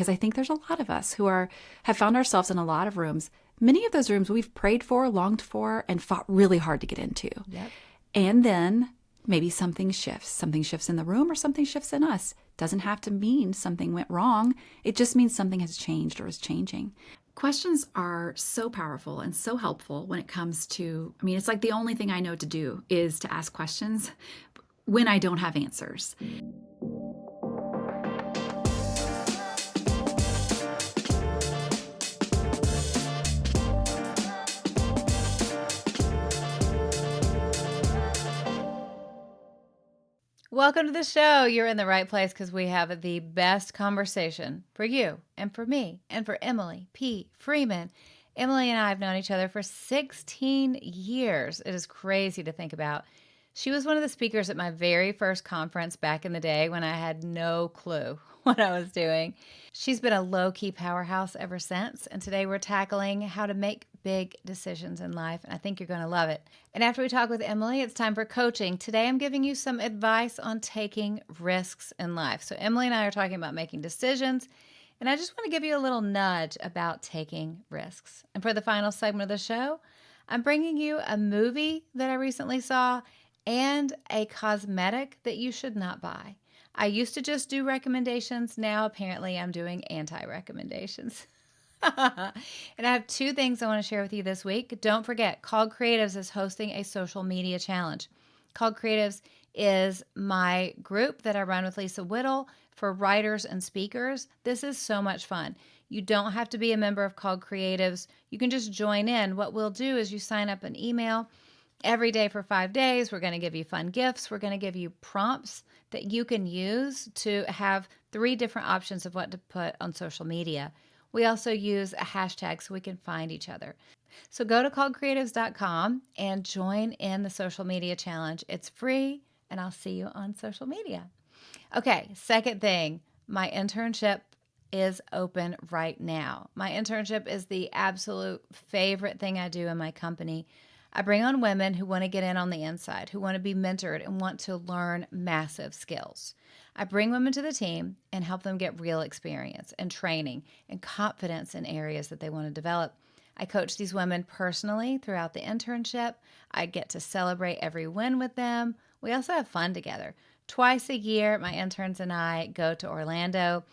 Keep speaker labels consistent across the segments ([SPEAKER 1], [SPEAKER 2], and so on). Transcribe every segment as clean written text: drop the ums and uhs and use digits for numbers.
[SPEAKER 1] because I think there's a lot of us who have found ourselves in a lot of rooms. Many of those rooms we've prayed for, longed for, and fought really hard to get into.
[SPEAKER 2] Yep.
[SPEAKER 1] And then maybe something shifts. Something shifts in the room or something shifts in us. Doesn't have to mean something went wrong. It just means something has changed or is changing. Questions are so powerful and so helpful when it comes to, it's like the only thing I know to do is to ask questions when I don't have answers.
[SPEAKER 2] Welcome to the show. You're in the right place because we have the best conversation for you and for me and for Emily P. Freeman. Emily and I have known each other for 16 years. It is crazy to think about. She was one of the speakers at my very first conference back in the day when I had no clue what I was doing. She's been a low-key powerhouse ever since, and today we're tackling how to make big decisions in life, and I think you're going to love it. And after we talk with Emily, it's time for coaching. Today I'm giving you some advice on taking risks in life. So Emily and I are talking about making decisions, and I just want to give you a little nudge about taking risks. And for the final segment of the show, I'm bringing you a movie that I recently saw and a cosmetic that you should not buy. I used to just do recommendations. Now, apparently, I'm doing anti-recommendations. And I have two things I want to share with you this week. Don't forget, Called Creatives is hosting a social media challenge. Called Creatives is my group that I run with Lisa Whittle for writers and speakers. This is so much fun. You don't have to be a member of Called Creatives. You can just join in. What we'll do is you sign up an email every day for 5 days. We're going to give you fun gifts. We're going to give you prompts that you can use to have 3 different options of what to put on social media. We also use a hashtag so we can find each other. So go to calledcreatives.com and join in the social media challenge. It's free, and I'll see you on social media. Okay, second thing, my internship is open right now. My internship is the absolute favorite thing I do in my company. I bring on women who want to get in on the inside, who want to be mentored and want to learn massive skills. I bring women to the team and help them get real experience and training and confidence in areas that they want to develop. I coach these women personally throughout the internship. I get to celebrate every win with them. We also have fun together. Twice a year, my interns and I go to Orlando.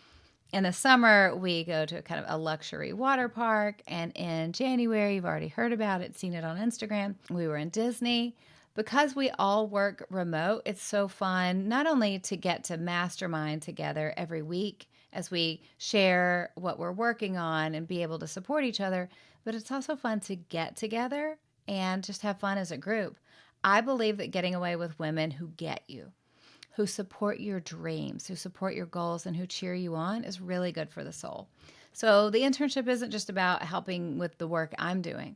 [SPEAKER 2] In the summer, we go to kind of a luxury water park, and in January, you've already heard about it, seen it on Instagram, we were in Disney. Because we all work remote, it's so fun not only to get to mastermind together every week as we share what we're working on and be able to support each other, but it's also fun to get together and just have fun as a group. I believe that getting away with women who get you, who support your dreams, who support your goals, and who cheer you on is really good for the soul. So the internship isn't just about helping with the work I'm doing.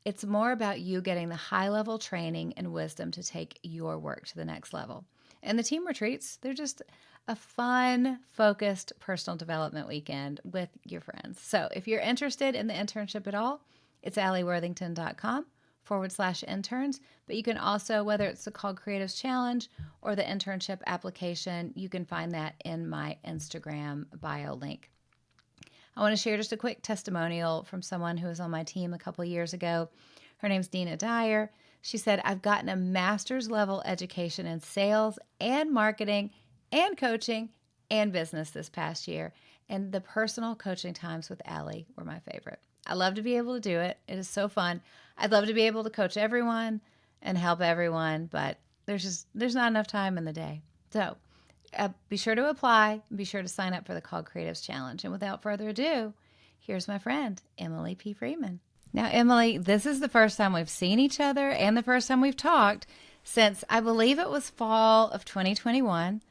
[SPEAKER 2] It's more about you getting the high-level training and wisdom to take your work to the next level. And the team retreats, they're just a fun, focused personal development weekend with your friends. So if you're interested in the internship at all, it's allieworthington.com/interns. But you can also, whether it's the Called Creatives Challenge or the internship application, you can find that in my Instagram bio link. I want to share just a quick testimonial from someone who was on my team a couple years ago. Her name's Dina Dyer. She said, I've gotten a master's level education in sales and marketing and coaching and business this past year. And the personal coaching times with Allie were my favorite. I love to be able to do it. It is so fun. I'd love to be able to coach everyone and help everyone, but there's not enough time in the day. So be sure to apply. Be sure to sign up for the Called Creatives Challenge. And without further ado, here's my friend, Emily P. Freeman. Now, Emily, this is the first time we've seen each other and the first time we've talked since I believe it was fall of 2021.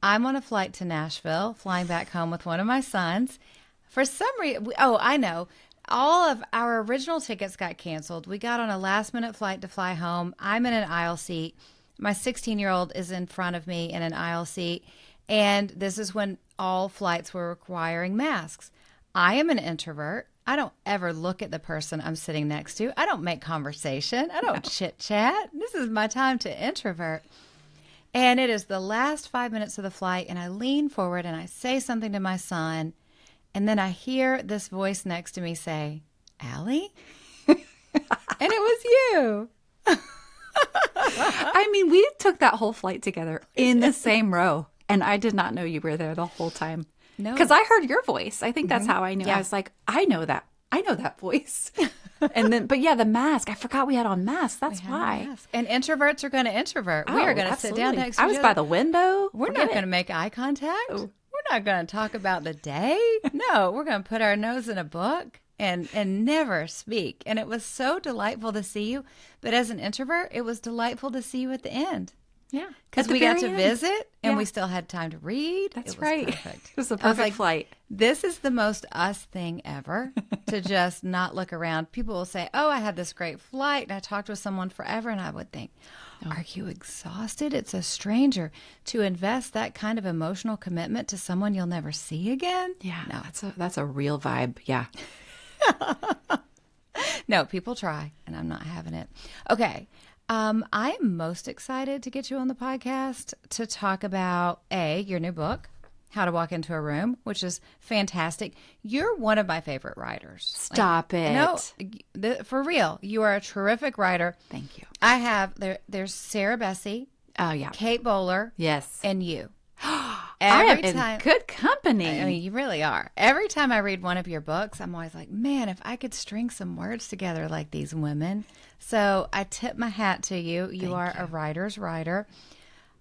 [SPEAKER 2] I'm on a flight to Nashville, flying back home with one of my sons. For some reason, I know. All of our original tickets got canceled. We got on a last-minute flight to fly home. I'm in an aisle seat. My 16-year-old is in front of me in an aisle seat, and this is when all flights were requiring masks. I am an introvert. I don't ever look at the person I'm sitting next to. I don't make conversation. I don't chit-chat. This is my time to introvert. And it is the last 5 minutes of the flight, and I lean forward and I say something to my son, And then I hear this voice next to me say, Allie? And it was you.
[SPEAKER 1] I mean, we took that whole flight together in the same row, and I did not know you were there the whole time.
[SPEAKER 2] No.
[SPEAKER 1] Because I heard your voice. I think that's how I knew.
[SPEAKER 2] Yeah.
[SPEAKER 1] I was like, I know that voice. And then, but yeah, the mask. I forgot we had on masks. That's why.
[SPEAKER 2] Yes. And introverts are going to introvert. We are going to sit down next to each
[SPEAKER 1] I was
[SPEAKER 2] other.
[SPEAKER 1] by the window.
[SPEAKER 2] We're not going to make eye contact.
[SPEAKER 1] Oh.
[SPEAKER 2] We're not going to talk about the day. No, we're going to put our nose in a book and never speak. And it was so delightful to see you. But as an introvert, it was delightful to see you at the end.
[SPEAKER 1] Yeah.
[SPEAKER 2] Because we got to visit and we still had time to read.
[SPEAKER 1] That's
[SPEAKER 2] it was
[SPEAKER 1] right.
[SPEAKER 2] Perfect.
[SPEAKER 1] It was the perfect flight.
[SPEAKER 2] This is the most us thing ever to just not look around. People will say, oh, I had this great flight and I talked with someone forever. And I would think, are you exhausted? It's a stranger. To invest that kind of emotional commitment to someone you'll never see again?
[SPEAKER 1] Yeah.
[SPEAKER 2] No.
[SPEAKER 1] That's a real vibe. Yeah.
[SPEAKER 2] No, people try and I'm not having it. Okay. I am most excited to get you on the podcast to talk about your new book, How to Walk Into a Room, which is fantastic. You're one of my favorite writers.
[SPEAKER 1] Stop it.
[SPEAKER 2] No, for real. You are a terrific writer.
[SPEAKER 1] Thank you.
[SPEAKER 2] I have, there's Sarah Bessie,
[SPEAKER 1] Oh, yeah.
[SPEAKER 2] Kate Bowler,
[SPEAKER 1] Yes.
[SPEAKER 2] and you.
[SPEAKER 1] I am in good company.
[SPEAKER 2] I mean, you really are. Every time I read one of your books, I'm always like, man, if I could string some words together like these women. So I tip my hat to you. You are a writer's writer.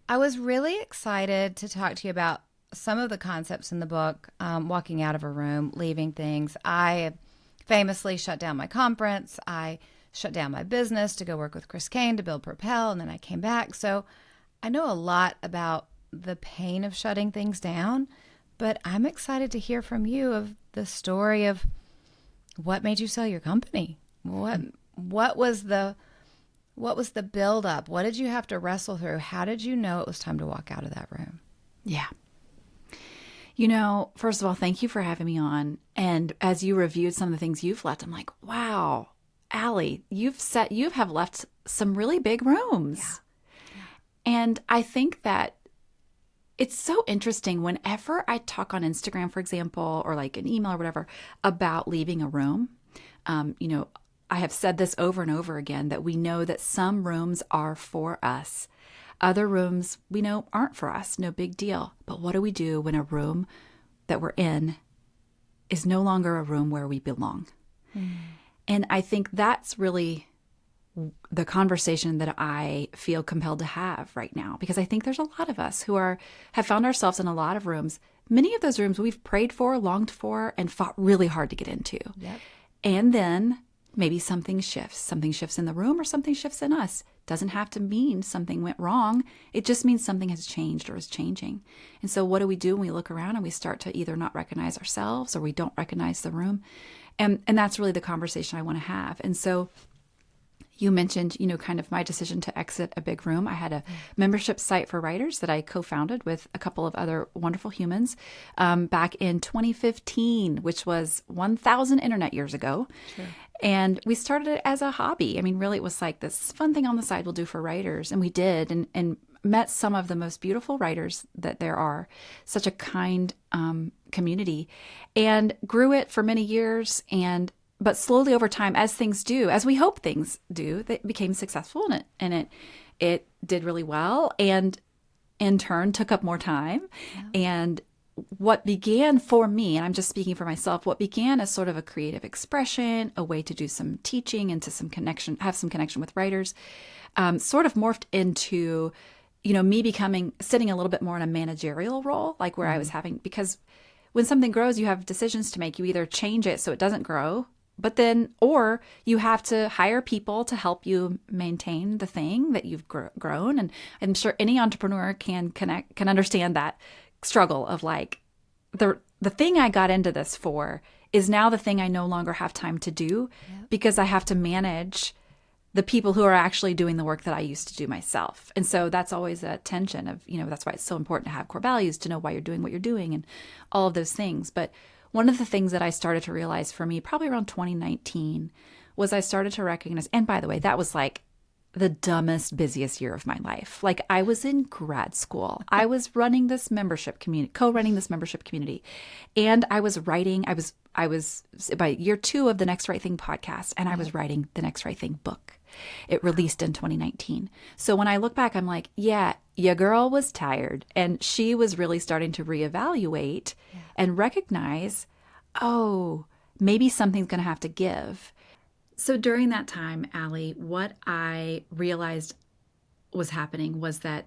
[SPEAKER 2] I was really excited to talk to you about some of the concepts in the book, walking out of a room, leaving things. I famously shut down my conference. I shut down my business to go work with Chris Kane to build Propel, and then I came back. So I know a lot about the pain of shutting things down, but I'm excited to hear from you of the story of what made you sell your company. What was the build up? What did you have to wrestle through? How did you know it was time to walk out of that room?
[SPEAKER 1] Yeah. You know, first of all, thank you for having me on. And as you reviewed some of the things you've left, I'm like, wow, Allie, you have left some really big rooms. Yeah. And I think that it's so interesting whenever I talk on Instagram, for example, or like an email or whatever about leaving a room. You know, I have said this over and over again that we know that some rooms are for us. Other rooms we know aren't for us. No big deal. But what do we do when a room that we're in is no longer a room where we belong? And I think that's really the conversation that I feel compelled to have right now, because I think there's a lot of us who have found ourselves in a lot of rooms. Many of those rooms we've prayed for, longed for, and fought really hard to get into.
[SPEAKER 2] Yep.
[SPEAKER 1] And then maybe something shifts in the room or something shifts in us. Doesn't have to mean something went wrong. It just means something has changed or is changing. And so what do when we look around and we start to either not recognize ourselves or we don't recognize the room? And that's really the conversation I want to have. And so you mentioned, you know, kind of my decision to exit a big room. I had a membership site for writers that I co-founded with a couple of other wonderful humans back in 2015, which was 1,000 internet years ago. Sure. And we started it as a hobby. I mean, really, it was like this fun thing on the side we'll do for writers. And we did, and met some of the most beautiful writers that there are. Such a kind community. And grew it for many years. But slowly over time, as things do, as we hope things do, they became successful and it did really well, and in turn took up more time. Yeah. And what began for me, and I'm just speaking for myself, what began as sort of a creative expression, a way to do some teaching and to have some connection with writers, sort of morphed into, you know, me sitting a little bit more in a managerial role, like where I was having, because when something grows, you have decisions to make. You either change it so it doesn't grow, or you have to hire people to help you maintain the thing that you've grown. And I'm sure any entrepreneur can understand that struggle of like, the thing I got into this for is now the thing I no longer have time to do. Yep. Because I have to manage the people who are actually doing the work that I used to do myself. And so that's always a tension of, you know, that's why it's so important to have core values, to know why you're doing what you're doing and all of those things. But one of the things that I started to realize for me, probably around 2019, was I started to recognize, and by the way, that was like the dumbest, busiest year of my life. Like I was in grad school. I was running this membership community, co-running this membership community. And I was writing, I was by year 2 of the Next Right Thing podcast, and I was writing the Next Right Thing book. It released in 2019. So when I look back, I'm like, yeah, your girl was tired. And she was really starting to reevaluate and recognize, oh, maybe something's going to have to give. So during that time, Allie, what I realized was happening was that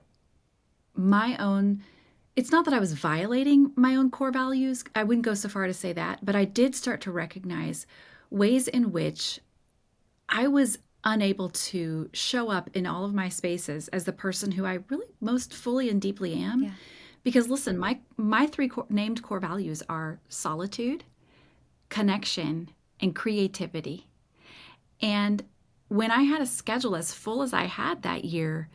[SPEAKER 1] it's not that I was violating my own core values. I wouldn't go so far to say that, but I did start to recognize ways in which I was unable to show up in all of my spaces as the person who I really most fully and deeply am.
[SPEAKER 2] Yeah.
[SPEAKER 1] Because listen, my 3 named core values are solitude, connection, and creativity. And when I had a schedule as full as I had that year,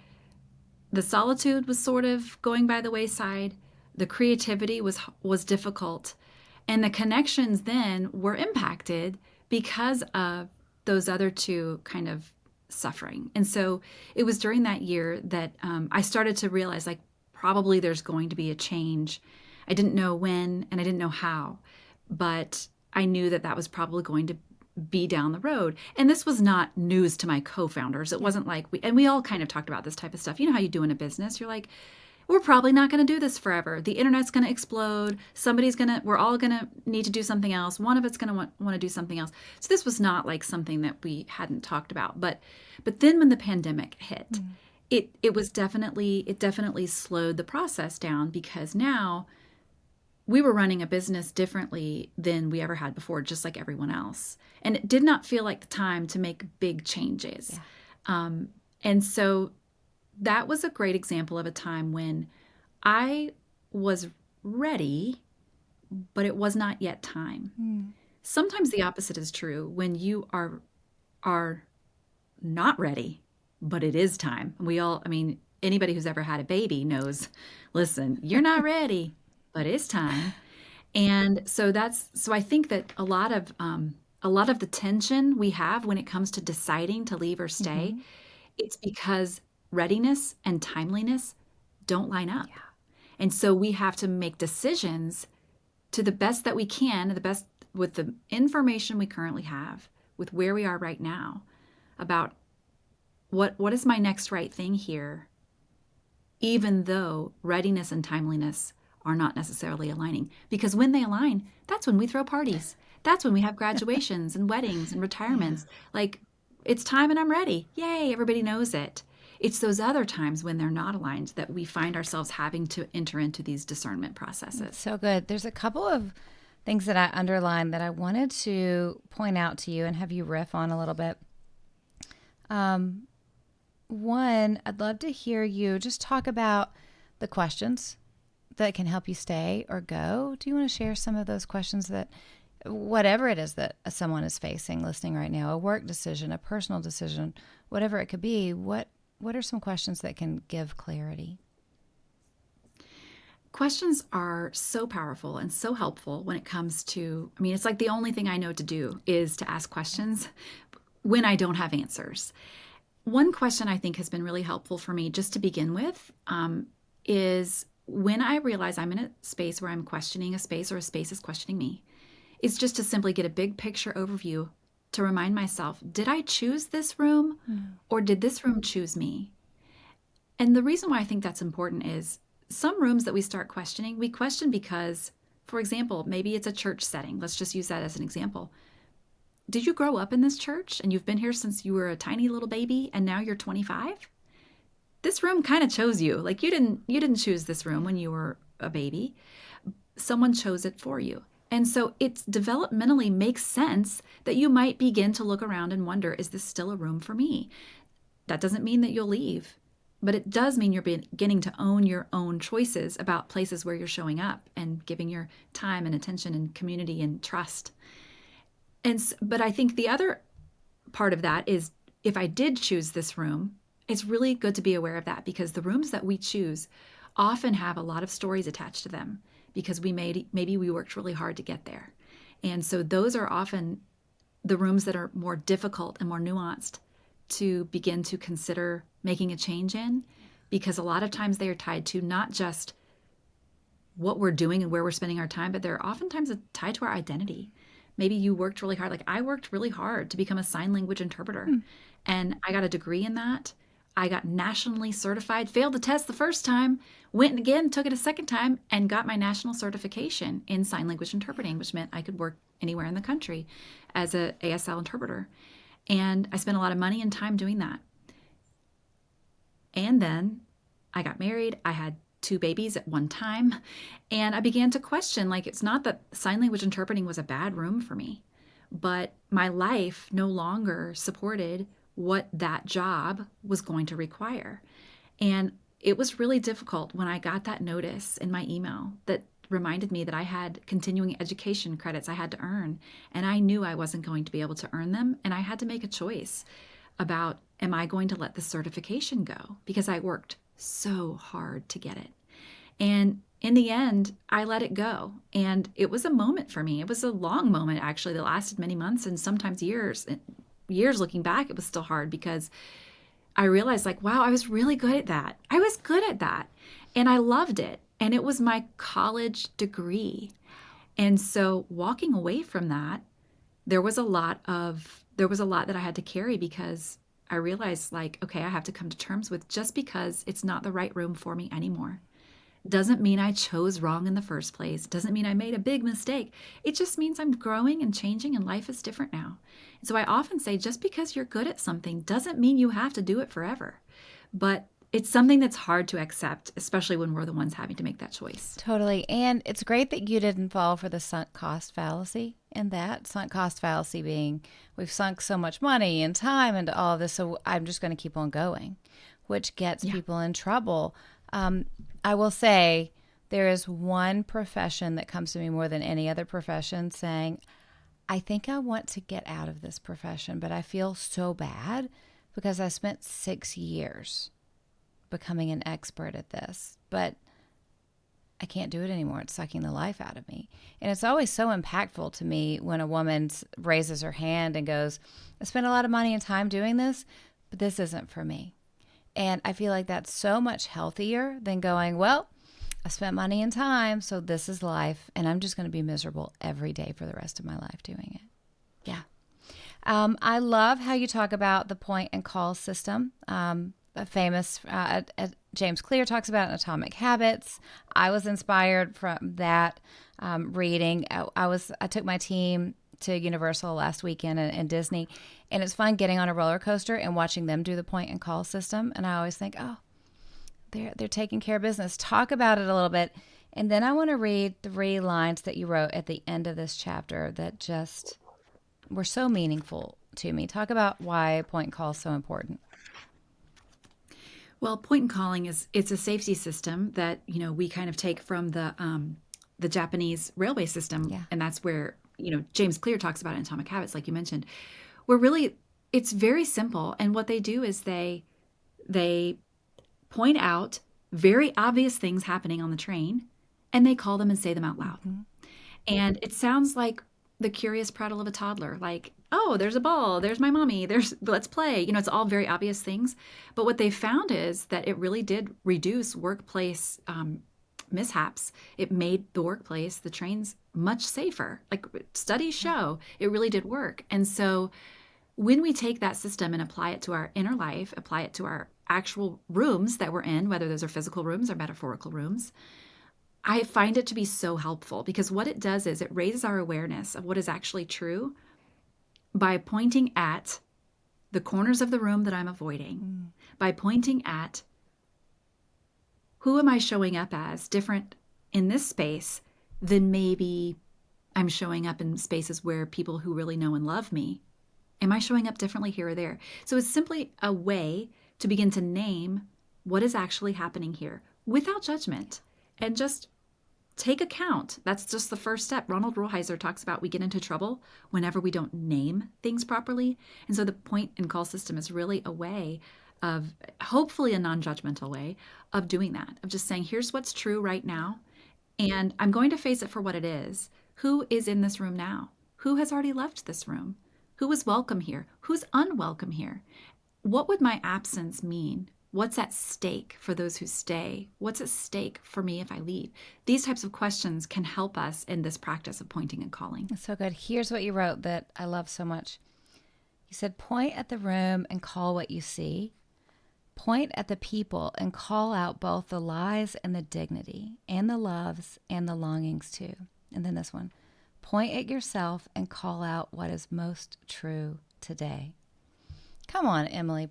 [SPEAKER 1] the solitude was sort of going by the wayside. The creativity was difficult. And the connections then were impacted because of those other 2 kind of suffering. And so it was during that year that I started to realize, like, probably there's going to be a change. I didn't know when and I didn't know how, but I knew that that was probably going to be down the road. And this was not news to my co-founders. It wasn't like we all kind of talked about this type of stuff. You know how you do in a business? You're like, we're probably not going to do this forever. The internet's going to explode. We're all going to need to do something else. One of it's going to want to do something else. So this was not like something that we hadn't talked about. But then when the pandemic hit, it definitely slowed the process down, because now we were running a business differently than we ever had before, just like everyone else. And it did not feel like the time to make big changes. Yeah. And so that was a great example of a time when I was ready, but it was not yet time. Sometimes the opposite is true. When you are not ready, but it is time. Anybody who's ever had a baby knows, listen, you're not ready, but it's time. And so I think that a lot of the tension we have when it comes to deciding to leave or stay, it's because readiness and timeliness don't line up. Yeah. And so we have to make decisions to the best that we can, the best with the information we currently have, with where we are right now, about what is my next right thing here, even though readiness and timeliness are not necessarily aligning. Because when they align, that's when we throw parties. That's when we have graduations and weddings and retirements. Like, it's time and I'm ready. Yay, everybody knows it. It's those other times when they're not aligned that we find ourselves having to enter into these discernment processes.
[SPEAKER 2] That's so good. There's a couple of things that I underlined that I wanted to point out to you and have you riff on a little bit. One, I'd love to hear you just talk about the questions that can help you stay or go. Do you want to share some of those questions that, whatever it is that someone is facing listening right now, a work decision, a personal decision, whatever it could be, what are some questions that can give clarity?
[SPEAKER 1] Questions are so powerful and so helpful when it comes to, it's like the only thing I know to do is to ask questions when I don't have answers. One question I think has been really helpful for me just to begin with is when I realize I'm in a space where I'm questioning a space or a space is questioning me, is just to simply get a big picture overview to remind myself, did I choose this room or did this room choose me? And the reason why I think that's important is some rooms that we start questioning, we question because, for example, maybe it's a church setting. Let's just use that as an example. Did you grow up in this church and you've been here since you were a tiny little baby and now you're 25? This room kind of chose you. Like you didn't choose this room when you were a baby. Someone chose it for you. And so it developmentally makes sense that you might begin to look around and wonder, is this still a room for me? That doesn't mean that you'll leave, but it does mean you're beginning to own your own choices about places where you're showing up and giving your time and attention and community and trust. But I think the other part of that is if I did choose this room, it's really good to be aware of that, because the rooms that we choose often have a lot of stories attached to them because maybe we worked really hard to get there. And so those are often the rooms that are more difficult and more nuanced to begin to consider making a change in, because a lot of times they are tied to not just what we're doing and where we're spending our time, but they're oftentimes tied to our identity. Maybe you worked really hard. Like I worked really hard to become a sign language interpreter, and I got a degree in that. I got nationally certified, failed the test the first time, went again, took it a second time, and got my national certification in sign language interpreting, which meant I could work anywhere in the country as a ASL interpreter. And I spent a lot of money and time doing that. And then I got married. I had 2 babies at one time. And I began to question, like, it's not that sign language interpreting was a bad room for me, but my life no longer supported what that job was going to require. And it was really difficult when I got that notice in my email that reminded me that I had continuing education credits I had to earn, and I knew I wasn't going to be able to earn them, and I had to make a choice about, am I going to let the certification go? Because I worked so hard to get it. And in the end, I let it go. And it was a moment for me. It was a long moment, actually, that lasted many months and sometimes years. Years looking back, it was still hard because I realized, like, wow, I was really good at that. I was good at that. And I loved it. And it was my college degree. And so walking away from that, there was a lot that I had to carry, because I realized, like, okay, I have to come to terms with, just because it's not the right room for me anymore doesn't mean I chose wrong in the first place. Doesn't mean I made a big mistake. It just means I'm growing and changing, and life is different now. And so I often say, just because you're good at something doesn't mean you have to do it forever. But it's something that's hard to accept, especially when we're the ones having to make that choice.
[SPEAKER 2] Totally. And it's great that you didn't fall for the sunk cost fallacy in that. Sunk cost fallacy being, we've sunk so much money and time into all of this, so I'm just going to keep on going, which gets people in trouble. I will say there is one profession that comes to me more than any other profession saying, I think I want to get out of this profession, but I feel so bad because I spent 6 years becoming an expert at this, but I can't do it anymore. It's sucking the life out of me. And it's always so impactful to me when a woman raises her hand and goes, I spent a lot of money and time doing this, but this isn't for me. And I feel like that's so much healthier than going, well, I spent money and time, so this is life, and I'm just going to be miserable every day for the rest of my life doing it. Yeah. I love how you talk about the point and call system. A famous, James Clear talks about it in Atomic Habits. I was inspired from that reading. I took my team to Universal last weekend and Disney, and it's fun getting on a roller coaster and watching them do the point and call system. And I always think, oh, they're taking care of business. Talk about it a little bit, and then I want to read 3 lines that you wrote at the end of this chapter that just were so meaningful to me. Talk about why point and call is so important.
[SPEAKER 1] Well, point and calling it's a safety system that, we kind of take from the Japanese railway system, and that's where, James Clear talks about it in Atomic Habits, like you mentioned, where really it's very simple. And what they do is they point out very obvious things happening on the train, and they call them and say them out loud. Mm-hmm. And it sounds like the curious prattle of a toddler, like, oh, there's a ball, there's my mommy, let's play. It's all very obvious things. But what they found is that it really did reduce workplace mishaps. It made the workplace, the trains, much safer. Like studies show, it really did work. And so when we take that system and apply it to our inner life, apply it to our actual rooms that we're in, whether those are physical rooms or metaphorical rooms, I find it to be so helpful, because what it does is it raises our awareness of what is actually true by pointing at the corners of the room that I'm avoiding, by pointing at who am I showing up as different in this space than maybe I'm showing up in spaces where people who really know and love me. Am I showing up differently here or there? So it's simply a way to begin to name what is actually happening here without judgment, and just take account. That's just the first step. Ronald Rolheiser talks about we get into trouble whenever we don't name things properly. And so the point and call system is really a way of, hopefully a non-judgmental way of doing that, of just saying, here's what's true right now, and I'm going to face it for what it is. Who is in this room now? Who has already left this room? Who is welcome here? Who's unwelcome here? what would my absence mean? What's at stake for those who stay? What's at stake for me if I leave? These types of questions can help us in this practice of pointing and calling.
[SPEAKER 2] That's so good. Here's what you wrote that I love so much. You said, point at the room and call what you see. Point at the people and call out both the lies and the dignity, and the loves and the longings too. And then this one, point at yourself and call out what is most true today. Come on, Emily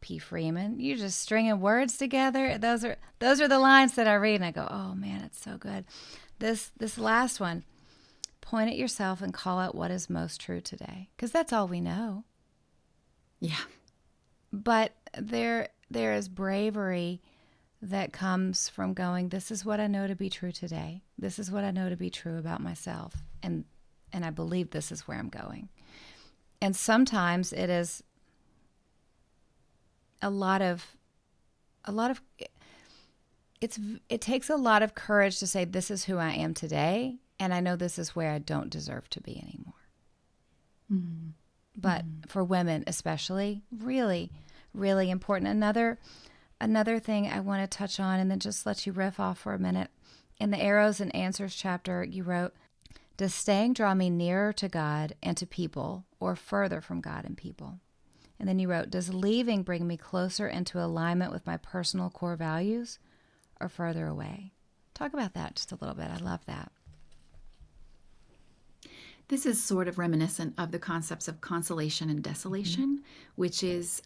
[SPEAKER 2] P. Freeman. You're just stringing words together. Those are the lines that I read and I go, oh man, it's so good. This last one, point at yourself and call out what is most true today. Because that's all we know.
[SPEAKER 1] Yeah.
[SPEAKER 2] But there is bravery that comes from going, this is what I know to be true today. This is what I know to be true about myself. And I believe this is where I'm going. And sometimes it is it takes a lot of courage to say, this is who I am today, and I know this is where I don't deserve to be anymore. Mm-hmm. But for women especially, really, really important. Another thing I want to touch on, and then just let you riff off for a minute. In the Arrows and Answers chapter, you wrote, does staying draw me nearer to God and to people, or further from God and people? And then you wrote, does leaving bring me closer into alignment with my personal core values, or further away? Talk about that just a little bit. I love that.
[SPEAKER 1] This is sort of reminiscent of the concepts of consolation and desolation, which is,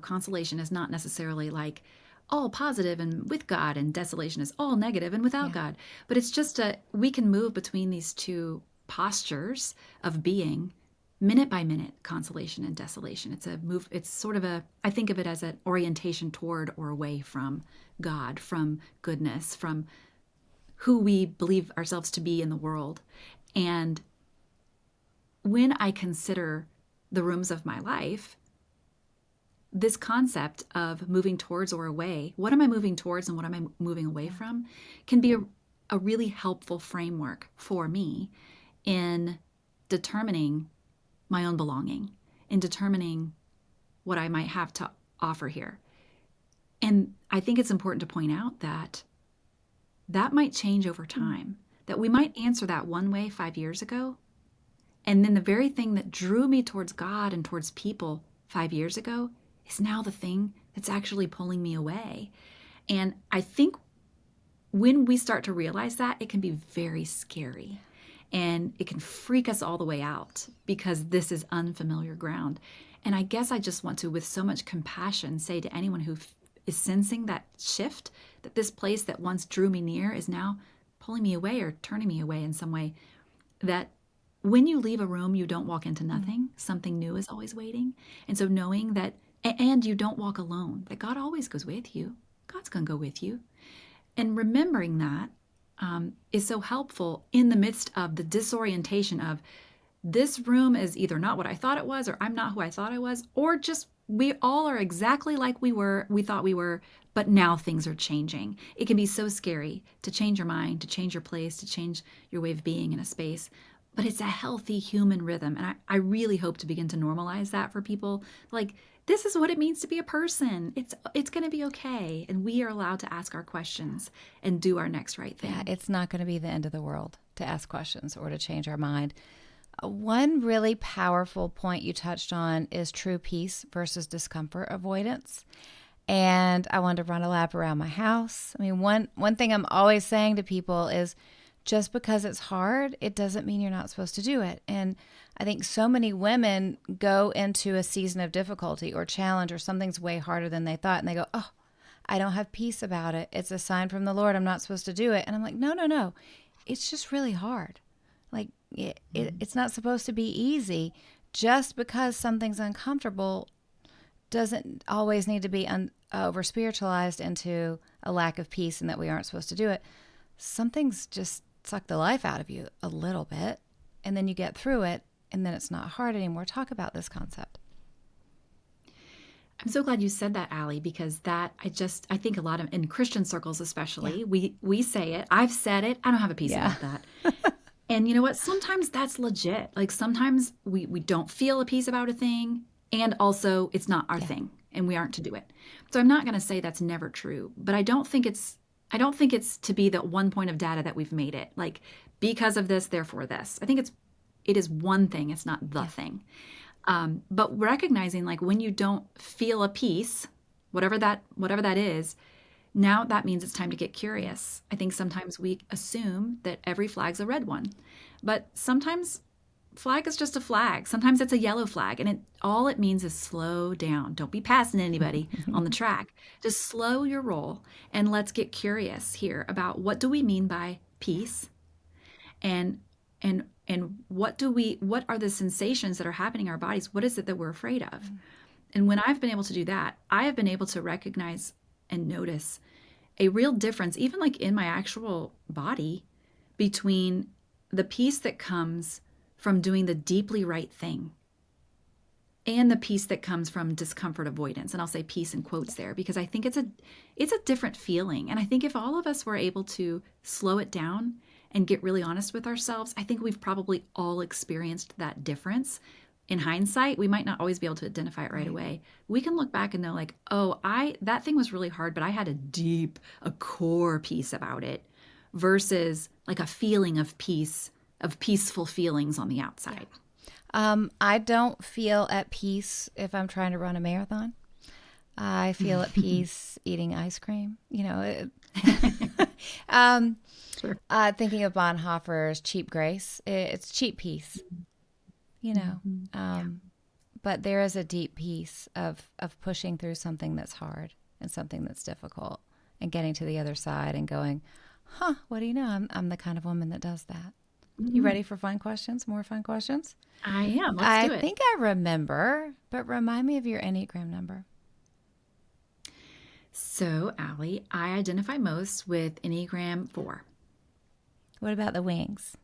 [SPEAKER 1] consolation is not necessarily like all positive and with God, and desolation is all negative and without God. But it's just we can move between these two postures of being minute by minute, consolation and desolation. It's a move. It's sort of I think of it as an orientation toward or away from God, from goodness, from who we believe ourselves to be in the world. And when I consider the rooms of my life, this concept of moving towards or away, what am I moving towards and what am I moving away from, can be a really helpful framework for me in determining my own belonging, in determining what I might have to offer here. And I think it's important to point out that that might change over time, that we might answer that one way 5 years ago, and then the very thing that drew me towards God and towards people 5 years ago is now the thing that's actually pulling me away. And I think when we start to realize that, it can be very scary. And it can freak us all the way out because this is unfamiliar ground. And I guess I just want to, with so much compassion, say to anyone who is sensing that shift, that this place that once drew me near is now pulling me away or turning me away in some way, that when you leave a room, you don't walk into nothing. Something new is always waiting. And so knowing that, and you don't walk alone, that God always goes with you. God's going to go with you. And remembering that is so helpful in the midst of the disorientation of this room is either not what I thought it was, or I'm not who I thought I was, or just we all are exactly like we thought we were, but now things are changing. It can be so scary to change your mind, to change your place, to change your way of being in a space. But it's a healthy human rhythm. And I really hope to begin to normalize that for people. Like, this is what it means to be a person. It's going to be okay. And we are allowed to ask our questions and do our next right thing.
[SPEAKER 2] Yeah, it's not going to be the end of the world to ask questions or to change our mind. One really powerful point you touched on is true peace versus discomfort avoidance. And I wanted to run a lap around my house. I mean, one thing I'm always saying to people is, just because it's hard, it doesn't mean you're not supposed to do it. And I think so many women go into a season of difficulty or challenge or something's way harder than they thought. And they go, oh, I don't have peace about it. It's a sign from the Lord. I'm not supposed to do it. And I'm like, no. It's just really hard. Like it's not supposed to be easy. Just because something's uncomfortable doesn't always need to be over spiritualized into a lack of peace and that we aren't supposed to do it. Something's just suck the life out of you a little bit, and then you get through it, and then it's not hard anymore. Talk about this concept.
[SPEAKER 1] I'm so glad you said that, Allie, because I think a lot of, in Christian circles especially, we say it. I've said it. I don't have a peace about that. And you know what? Sometimes that's legit. Like sometimes we don't feel a peace about a thing, and also it's not our thing. and we aren't to do it. So I'm not going to say that's never true, but I don't think it's to be the one point of data that we've made it. Like because of this, therefore this. I think it is one thing, it's not the
[SPEAKER 2] Yeah.
[SPEAKER 1] thing. But recognizing like when you don't feel a peace, whatever that is, now that means it's time to get curious. I think sometimes we assume that every flag's a red one, but sometimes flag is just a flag. Sometimes it's a yellow flag, and all it means is slow down. Don't be passing anybody on the track. Just slow your roll, and let's get curious here about what do we mean by peace, and what are the sensations that are happening in our bodies? What is it that we're afraid of? And when I've been able to do that, I have been able to recognize and notice a real difference, even like in my actual body, between the peace that comes from doing the deeply right thing and the peace that comes from discomfort avoidance. And I'll say peace in quotes there because I think it's a different feeling. And I think if all of us were able to slow it down and get really honest with ourselves, I think we've probably all experienced that difference. In hindsight, we might not always be able to identify it right away. We can look back and know like, oh, that thing was really hard, but I had a core peace about it versus like a feeling of peace, of peaceful feelings on the outside.
[SPEAKER 2] I don't feel at peace if I'm trying to run a marathon. I feel at peace eating ice cream.
[SPEAKER 1] Sure.
[SPEAKER 2] Thinking of Bonhoeffer's Cheap Grace, it's cheap peace, but there is a deep peace of pushing through something that's hard and something that's difficult and getting to the other side and going, what do you know? I'm the kind of woman that does that. You ready for fun questions? More fun questions?
[SPEAKER 1] I am. Let's do it.
[SPEAKER 2] I think I remember, but remind me of your Enneagram number.
[SPEAKER 1] So, Allie, I identify most with Enneagram 4.
[SPEAKER 2] What about the wings?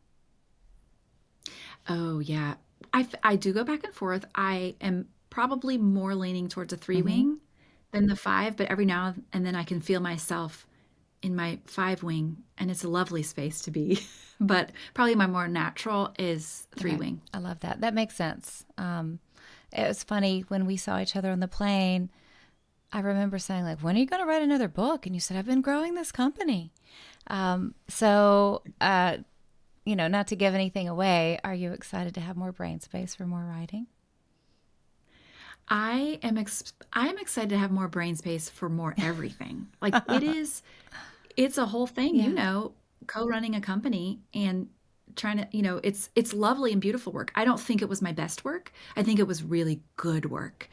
[SPEAKER 1] Oh, yeah. I do go back and forth. I am probably more leaning towards a 3-wing than the 5, but every now and then I can feel myself in my 5-wing, and it's a lovely space to be. But probably my more natural is 3-wing.
[SPEAKER 2] I love that. That makes sense. It was funny when we saw each other on the plane. I remember saying, like, when are you going to write another book? And you said, I've been growing this company. Not to give anything away, are you excited to have more brain space for more writing?
[SPEAKER 1] I am excited to have more brain space for more everything. Like it's a whole thing, co-running a company and trying to, it's lovely and beautiful work. I don't think it was my best work. I think it was really good work.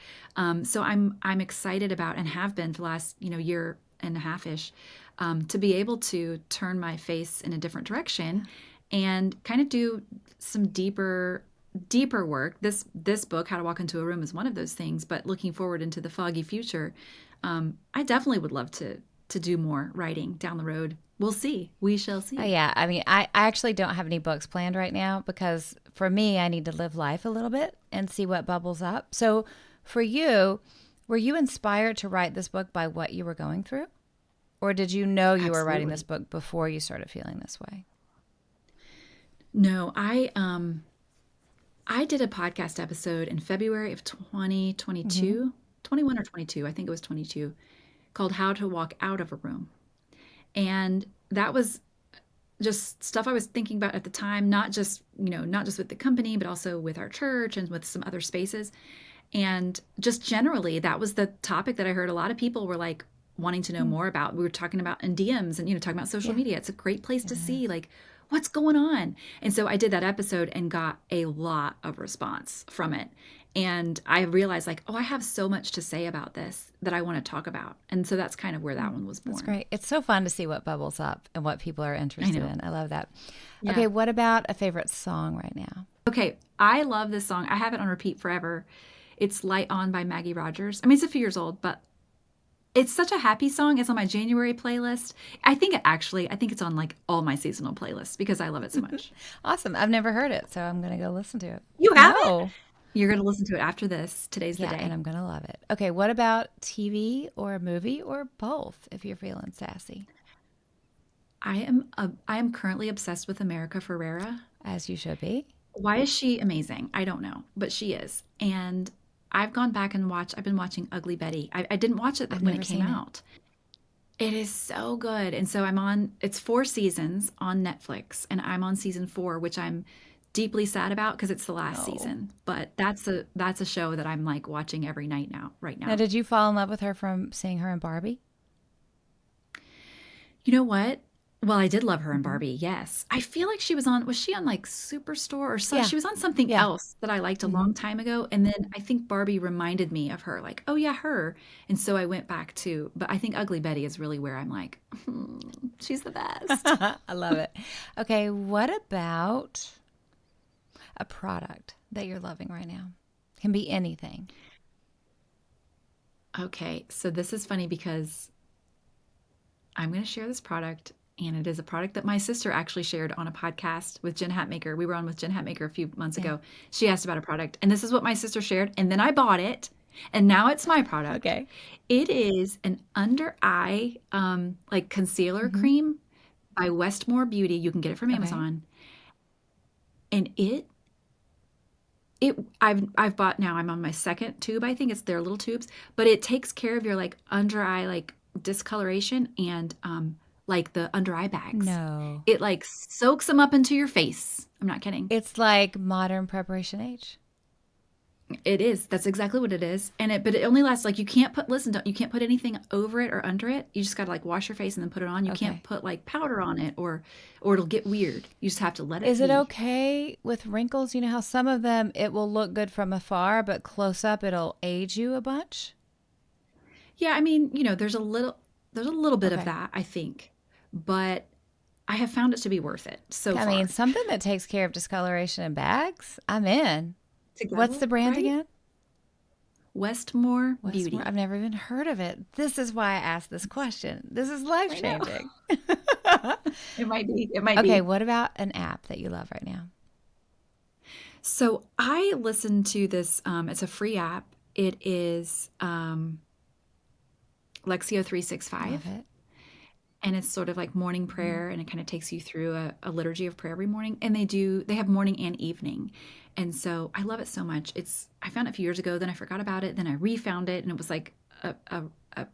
[SPEAKER 1] So I'm excited about and have been for the last, year and a half-ish, to be able to turn my face in a different direction and kind of do some deeper work. This book, How to Walk into a Room, is one of those things, but looking forward into the foggy future, I definitely would love to do more writing down the road. We'll see. We shall see.
[SPEAKER 2] Oh, yeah. I mean, I actually don't have any books planned right now because for me, I need to live life a little bit and see what bubbles up. So for you, were you inspired to write this book by what you were going through? Or did you know you were writing this book before you started feeling this way?
[SPEAKER 1] No, I did a podcast episode in February of 2022, 21 or 22, I think it was 22, called How to Walk Out of a Room. And that was just stuff I was thinking about at the time, not just with the company, but also with our church and with some other spaces. And just generally, that was the topic that I heard a lot of people were like wanting to know more about. We were talking about in DMs and, talking about social media. It's a great place to see like what's going on. And so I did that episode and got a lot of response from it. And I realized like, I have so much to say about this that I want to talk about. And so that's kind of where that one was born.
[SPEAKER 2] That's great. It's so fun to see what bubbles up and what people are interested in. I love that.
[SPEAKER 1] Yeah.
[SPEAKER 2] Okay, what about a favorite song right now?
[SPEAKER 1] Okay, I love this song. I have it on repeat forever. It's Light On by Maggie Rogers. I mean, it's a few years old, but it's such a happy song. It's on my January playlist. I think it's on like all my seasonal playlists because I love it so much.
[SPEAKER 2] Awesome. I've never heard it, so I'm going to go listen to it.
[SPEAKER 1] You haven't? You're going to listen to it after this. Today's the day.
[SPEAKER 2] And I'm going to love it. Okay, what about TV or a movie or both if you're feeling sassy?
[SPEAKER 1] I am currently obsessed with America Ferrera.
[SPEAKER 2] As you should be.
[SPEAKER 1] Why is she amazing? I don't know, but she is. And I've gone back and I've been watching Ugly Betty. I didn't watch it
[SPEAKER 2] I've
[SPEAKER 1] when
[SPEAKER 2] never
[SPEAKER 1] it came
[SPEAKER 2] seen it.
[SPEAKER 1] out. It is so good. And so it's 4 seasons on Netflix, and I'm on season 4, which I'm deeply sad about because it's the last
[SPEAKER 2] Oh.
[SPEAKER 1] season. But that's a show that I'm like watching every night right
[SPEAKER 2] Now,
[SPEAKER 1] now.
[SPEAKER 2] did you fall in love with her from seeing her in Barbie?
[SPEAKER 1] You know what? Well, I did love her in
[SPEAKER 2] Hmm.
[SPEAKER 1] Barbie. Yes. I feel like was she on like Superstore or so?
[SPEAKER 2] Yeah.
[SPEAKER 1] She was on something
[SPEAKER 2] Yeah.
[SPEAKER 1] else that I liked a
[SPEAKER 2] Hmm.
[SPEAKER 1] long time ago. And then I think Barbie reminded me of her, like, oh yeah, her. And so I went back but I think Ugly Betty is really where I'm like, she's the best.
[SPEAKER 2] I love it. Okay, what about a product that you're loving right now? Can be anything.
[SPEAKER 1] Okay. So this is funny because I'm going to share this product, and it is a product that my sister actually shared on a podcast with Jen Hatmaker. We were on with Jen Hatmaker a few months
[SPEAKER 2] Yeah.
[SPEAKER 1] ago. She asked about a product, and this is what my sister shared, and then I bought it, and now it's my product.
[SPEAKER 2] Okay.
[SPEAKER 1] It is an under eye like concealer
[SPEAKER 2] Hmm.
[SPEAKER 1] cream by Westmore Beauty. You can get it from
[SPEAKER 2] Okay.
[SPEAKER 1] Amazon, and I've bought now. I'm on my second tube. I think it's their little tubes, but it takes care of your like under eye like discoloration and like the under eye bags.
[SPEAKER 2] No.
[SPEAKER 1] It like soaks them up into your face. I'm not kidding.
[SPEAKER 2] It's like modern preparation age.
[SPEAKER 1] It is. That's exactly what it is. But it only lasts like you can't put listen, don't you can't put anything over it or under it. You just gotta like wash your face and then put it on. You can't
[SPEAKER 2] Okay.
[SPEAKER 1] put like powder on it or it'll get weird. You just have to let it
[SPEAKER 2] Is it
[SPEAKER 1] be.
[SPEAKER 2] okay with wrinkles? You know how some of them it will look good from afar, but close up it'll age you a bunch?
[SPEAKER 1] Yeah, I mean, there's a little bit of
[SPEAKER 2] Okay.
[SPEAKER 1] that, I think. But I have found it to be worth it so
[SPEAKER 2] I mean,
[SPEAKER 1] far.
[SPEAKER 2] something that takes care of discoloration in bags, I'm in. What's
[SPEAKER 1] Together,
[SPEAKER 2] the brand
[SPEAKER 1] right?
[SPEAKER 2] again?
[SPEAKER 1] Westmore
[SPEAKER 2] Westmore. I've
[SPEAKER 1] Beauty.
[SPEAKER 2] never even heard of it. This is why I asked this question. This is life
[SPEAKER 1] I know.
[SPEAKER 2] changing.
[SPEAKER 1] It might be. It might
[SPEAKER 2] Okay,
[SPEAKER 1] be.
[SPEAKER 2] what about an app that you love right now?
[SPEAKER 1] So I listened to this. It's a free app. It is Lexio
[SPEAKER 2] I
[SPEAKER 1] 365.
[SPEAKER 2] love it.
[SPEAKER 1] And it's sort of like morning
[SPEAKER 2] Mhm.
[SPEAKER 1] prayer, and it kind of takes you through a liturgy of prayer every morning. And they have morning and evening. And so I love it so much. I found it a few years ago, then I forgot about it, then I refound it, and it was like a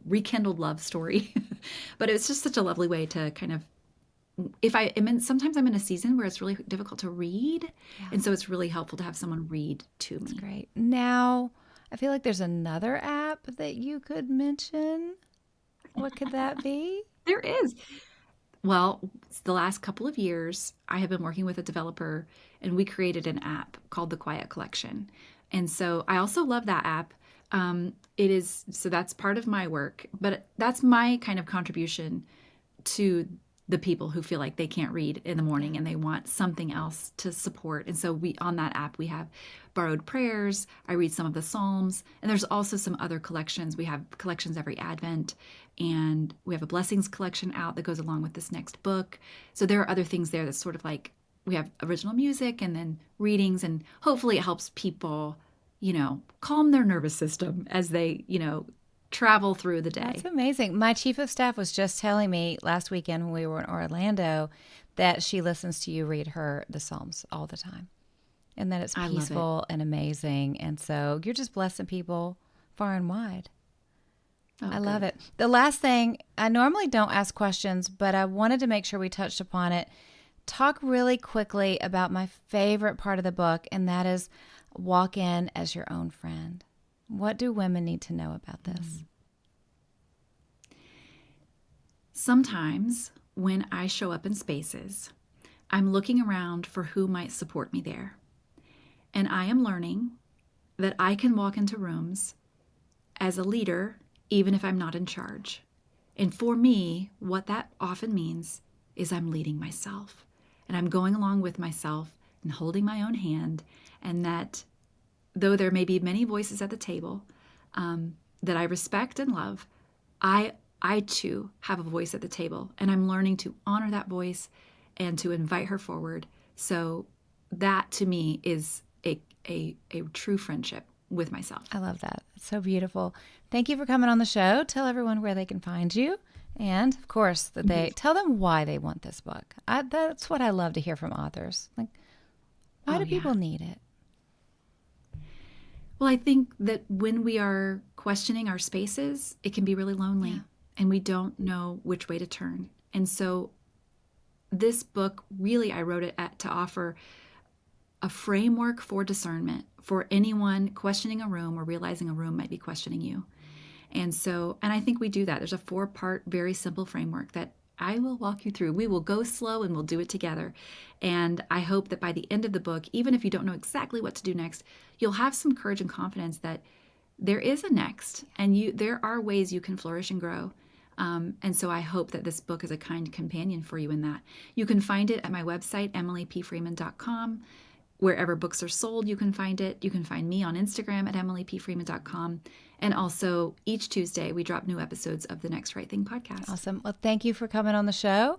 [SPEAKER 1] rekindled love story. But it was just such a lovely way to kind of if I am in sometimes I'm in a season where it's really difficult to read.
[SPEAKER 2] Yeah,
[SPEAKER 1] And so it's really helpful to have someone read to
[SPEAKER 2] it's
[SPEAKER 1] me.
[SPEAKER 2] great. Now, I feel like there's another app that you could mention. What could that be?
[SPEAKER 1] There is. Well, the last couple of years, I have been working with a developer, and we created an app called the Quiet Collection. And so I also love that app. So that's part of my work, but that's my kind of contribution to the people who feel like they can't read in the morning and they want something else to support. And so on that app we have borrowed prayers. I read some of the Psalms, and there's also some other collections. We have collections every Advent, and we have a blessings collection out that goes along with this next book. So there are other things there that's sort of like we have original music and then readings, and hopefully it helps people, calm their nervous system as they, travel through the day.
[SPEAKER 2] That's amazing. My chief of staff was just telling me last weekend when we were in Orlando that she listens to you read her the Psalms all the time and that it's
[SPEAKER 1] I love it.
[SPEAKER 2] peaceful and amazing. And so you're just blessing people far and wide.
[SPEAKER 1] Oh,
[SPEAKER 2] I love
[SPEAKER 1] good.
[SPEAKER 2] it. The last thing, I normally don't ask questions, but I wanted to make sure we touched upon it. Talk really quickly about my favorite part of the book, and that is walk in as your own friend. What do women need to know about this?
[SPEAKER 1] Sometimes when I show up in spaces, I'm looking around for who might support me there. And I am learning that I can walk into rooms as a leader, even if I'm not in charge. And for me, what that often means is I'm leading myself. And I'm going along with myself and holding my own hand. And that though there may be many voices at the table that I respect and love, I too have a voice at the table, and I'm learning to honor that voice and to invite her forward. So that to me is a true friendship with myself.
[SPEAKER 2] I love that. It's so beautiful. Thank you for coming on the show. Tell everyone where they can find you. And of course, that they tell them why they want this book. That's what I love to hear from authors. Like, why
[SPEAKER 1] Oh,
[SPEAKER 2] do
[SPEAKER 1] yeah.
[SPEAKER 2] people need it?
[SPEAKER 1] Well, I think that when we are questioning our spaces, it can be really
[SPEAKER 2] Yeah.
[SPEAKER 1] lonely and we don't know which way to turn. And so this book, really, I wrote it to offer a framework for discernment for anyone questioning a room or realizing a room might be questioning you. And I think we do that. There's a 4-part, very simple framework that I will walk you through. We will go slow and we'll do it together. And I hope that by the end of the book, even if you don't know exactly what to do next, you'll have some courage and confidence that there is a next, and there are ways you can flourish and grow. And so I hope that this book is a kind companion for you in that. You can find it at my website, emilypfreeman.com. Wherever books are sold, you can find it. You can find me on Instagram at emilypfreeman.com. And also, each Tuesday, we drop new episodes of the Next Right Thing podcast.
[SPEAKER 2] Awesome. Well, thank you for coming on the show.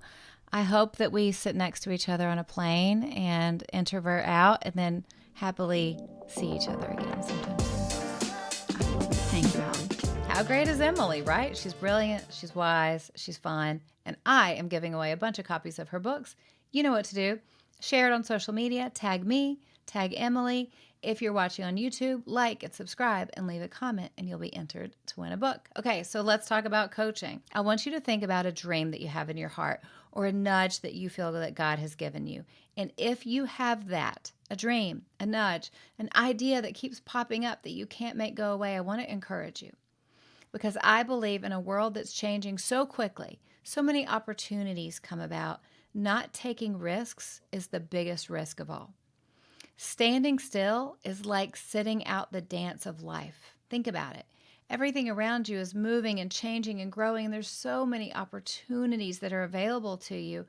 [SPEAKER 2] I hope that we sit next to each other on a plane and introvert out and then happily see each other again sometime soon.
[SPEAKER 1] Thank you, Allie.
[SPEAKER 2] How great is Emily, right? She's brilliant, she's wise, she's fun, and I am giving away a bunch of copies of her books. You know what to do. Share it on social media, tag me, tag Emily. If you're watching on YouTube, like and subscribe and leave a comment and you'll be entered to win a book. Okay, so let's talk about coaching. I want you to think about a dream that you have in your heart or a nudge that you feel that God has given you. And if you have that, a dream, a nudge, an idea that keeps popping up that you can't make go away, I want to encourage you. Because I believe in a world that's changing so quickly, so many opportunities come about. Not taking risks is the biggest risk of all. Standing still is like sitting out the dance of life. Think about it. Everything around you is moving and changing and growing, and there's so many opportunities that are available to you.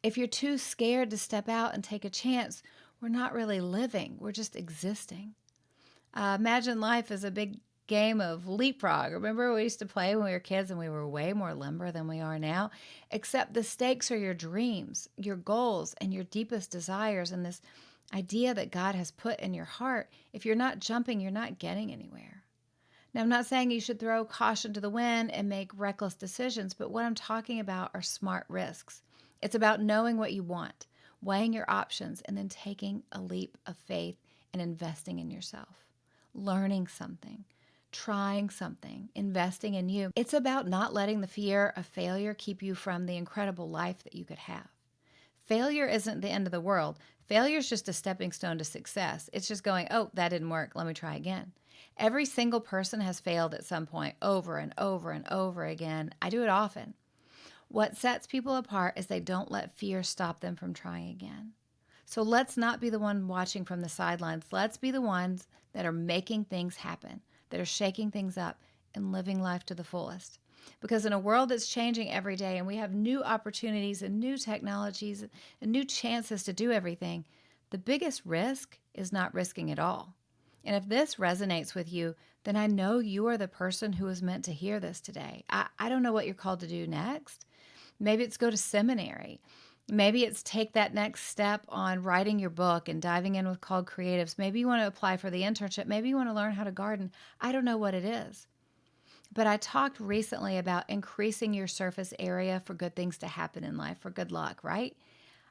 [SPEAKER 2] If you're too scared to step out and take a chance, we're not really living. We're just existing. Imagine life as a big game of leapfrog. Remember we used to play when we were kids and we were way more limber than we are now? Except the stakes are your dreams, your goals, and your deepest desires, and this idea that God has put in your heart. If you're not jumping, you're not getting anywhere. Now, I'm not saying you should throw caution to the wind and make reckless decisions, but what I'm talking about are smart risks. It's about knowing what you want, weighing your options, and then taking a leap of faith and investing in yourself, learning something, trying something, investing in you. It's about not letting the fear of failure keep you from the incredible life that you could have. Failure isn't the end of the world. Failure is just a stepping stone to success. It's just going, oh, that didn't work. Let me try again. Every single person has failed at some point over and over and over again. I do it often. What sets people apart is they don't let fear stop them from trying again. So let's not be the one watching from the sidelines. Let's be the ones that are making things happen, that are shaking things up and living life to the fullest. Because in a world that's changing every day and we have new opportunities and new technologies and new chances to do everything, the biggest risk is not risking at all. And if this resonates with you, then I know you are the person who is meant to hear this today. I don't know what you're called to do next. Maybe it's go to seminary. Maybe it's take that next step on writing your book and diving in with Called Creatives. Maybe you want to apply for the internship. Maybe you want to learn how to garden. I don't know what it is. But I talked recently about increasing your surface area for good things to happen in life, for good luck, right?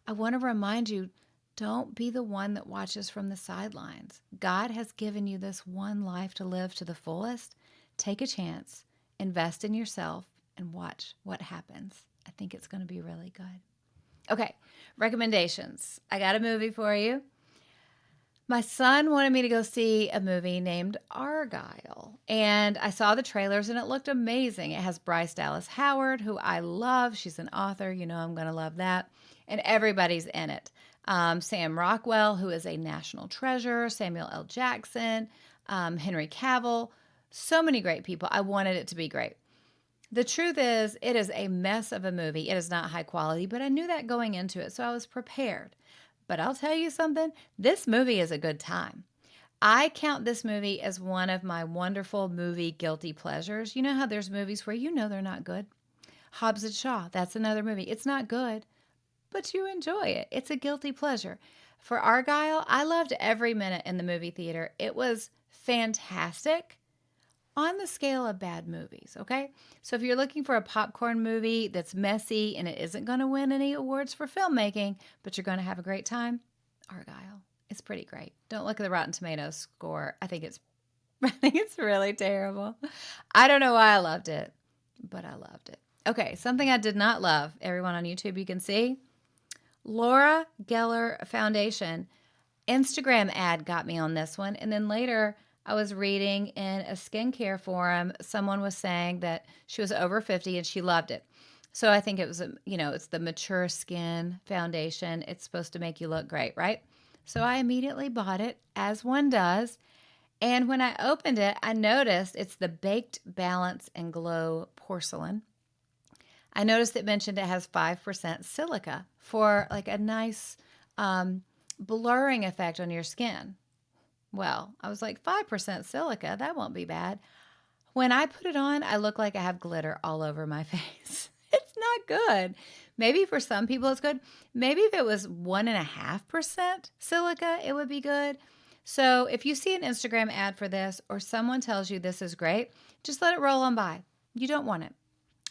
[SPEAKER 2] I want to remind you, don't be the one that watches from the sidelines. God has given you this one life to live to the fullest. Take a chance, invest in yourself, and watch what happens. I think it's going to be really good. Okay, recommendations. I got a movie for you. My son wanted me to go see a movie named Argyle, and I saw the trailers and it looked amazing. It has Bryce Dallas Howard, who I love. She's an author. You know I'm going to love that. And everybody's in it. Sam Rockwell, who is a national treasure, Samuel L. Jackson, Henry Cavill, so many great people. I wanted it to be great. The truth is, it is a mess of a movie. It is not high quality, but I knew that going into it, so I was prepared. But I'll tell you something, this movie is a good time. I count this movie as one of my wonderful movie guilty pleasures. You know how there's movies where you know they're not good? Hobbs and Shaw, that's another movie. It's not good, but you enjoy it. It's a guilty pleasure. For Argyle, I loved every minute in the movie theater. It was fantastic on the scale of bad movies, okay? So if you're looking for a popcorn movie that's messy and it isn't going to win any awards for filmmaking, but you're going to have a great time, Argyle. It's pretty great. Don't look at the Rotten Tomatoes score. I think it's I think it's really terrible. I don't know why I loved it, but I loved it. Okay, something I did not love. Everyone on YouTube, you can see. Laura Geller Foundation. Instagram ad got me on this one. And then later, I was reading in a skincare forum, someone was saying that she was over 50 and she loved it. So I think it was, it's the Mature Skin Foundation. It's supposed to make you look great, right? So I immediately bought it, as one does. And when I opened it, I noticed it's the Baked Balance and Glow Porcelain. I noticed it mentioned it has 5% silica for like a nice blurring effect on your skin. Well, I was like, 5% silica, that won't be bad. When I put it on, I look like I have glitter all over my face. It's not good. Maybe for some people it's good. Maybe if it was 1.5% silica, it would be good. So if you see an Instagram ad for this or someone tells you this is great, just let it roll on by. You don't want it.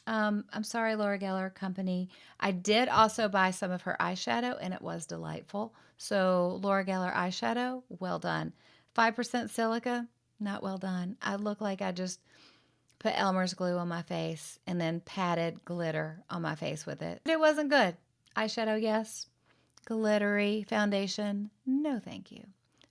[SPEAKER 2] I'm sorry, Laura Geller Company. I did also buy some of her eyeshadow, and it was delightful. So Laura Geller eyeshadow, well done. 5% silica, not well done. I look like I just put Elmer's glue on my face and then patted glitter on my face with it. It wasn't good. Eyeshadow, yes. Glittery foundation, no thank you.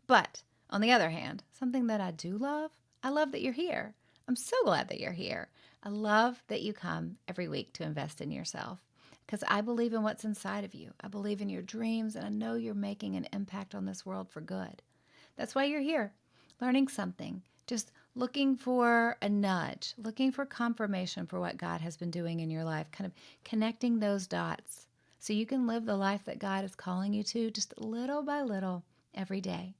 [SPEAKER 2] But on the other hand, something that I do love, I love that you're here. I'm so glad that you're here. I love that you come every week to invest in yourself because I believe in what's inside of you. I believe in your dreams, and I know you're making an impact on this world for good. That's why you're here, learning something, just looking for a nudge, looking for confirmation for what God has been doing in your life, kind of connecting those dots so you can live the life that God is calling you to just little by little every day.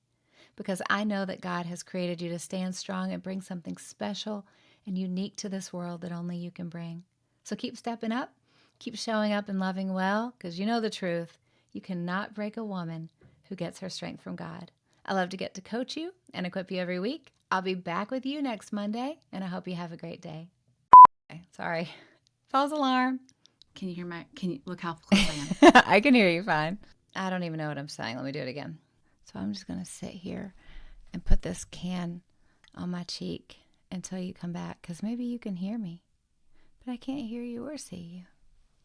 [SPEAKER 2] Because I know that God has created you to stand strong and bring something special and unique to this world that only you can bring. So keep stepping up, keep showing up and loving well, because you know the truth. You cannot break a woman who gets her strength from God. I love to get to coach you and equip you every week. I'll be back with you next Monday, and I hope you have a great day. Okay, sorry. False alarm.
[SPEAKER 1] Can you look how close I am?
[SPEAKER 2] I can hear you fine. I don't even know what I'm saying. Let me do it again. So I'm just going to sit here and put this can on my cheek until you come back, because maybe you can hear me, but I can't hear you or see you.